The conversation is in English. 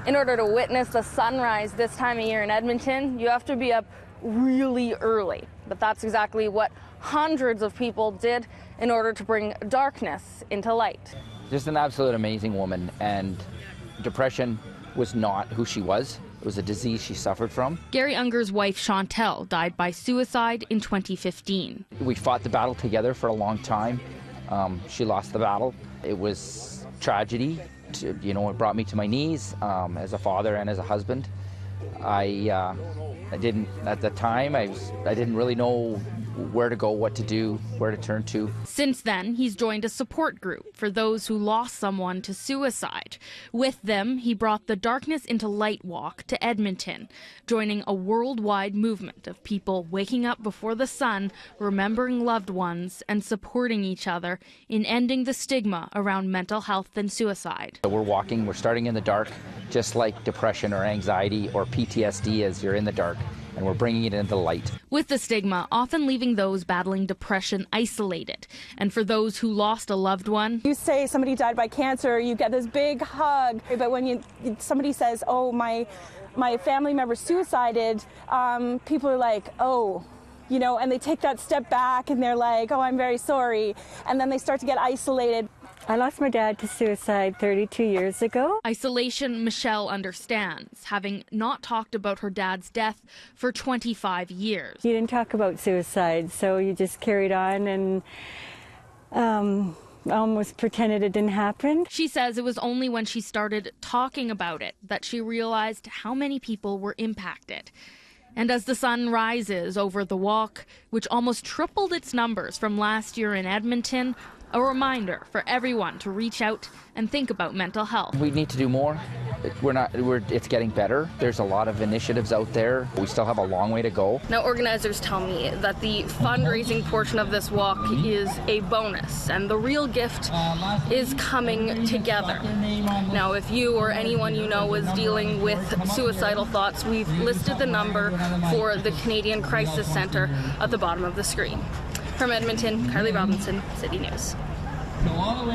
In order to witness the sunrise this time of year in Edmonton, you have to be up really early. But that's exactly what hundreds of people did in order to bring darkness into light. Just an absolute amazing woman, and depression was not who she was. It was a disease she suffered from. Gary Unger's wife, Chantel, died by suicide in 2015. We fought the battle together for a long time. She lost the battle. It was tragedy. It brought me to my knees as a father and as a husband. I didn't, at the time, I didn't really know where to go, what to do, where to turn to. Since then, he's joined a support group for those who lost someone to suicide. With them, he brought the Darkness into Light walk to Edmonton, joining a worldwide movement of people waking up before the sun, remembering loved ones, and supporting each other in ending the stigma around mental health and suicide. So we're starting in the dark, just like depression or anxiety or PTSD as you're in the dark. And we're bringing it into the light. With the stigma often leaving those battling depression isolated. And for those who lost a loved one, you say somebody died by cancer, you get this big hug. But when somebody says, oh, my family member suicided, people are like, oh, and they take that step back and they're like, oh, I'm very sorry. And then they start to get isolated. I lost my dad to suicide 32 years ago. Isolation Michelle understands, having not talked about her dad's death for 25 years. You didn't talk about suicide, so you just carried on and almost pretended it didn't happen. She says it was only when she started talking about it that she realized how many people were impacted. And as the sun rises over the walk, which almost tripled its numbers from last year in Edmonton, a reminder for everyone to reach out and think about mental health. We need to do more. It's getting better. There's a lot of initiatives out there. We still have a long way to go. Now, organizers tell me that the fundraising portion of this walk is a bonus, and the real gift is coming together. Now, if you or anyone you know is dealing with suicidal thoughts, we've listed the number for the Canadian Crisis Centre at the bottom of the screen. From Edmonton, Carly Robinson, City News.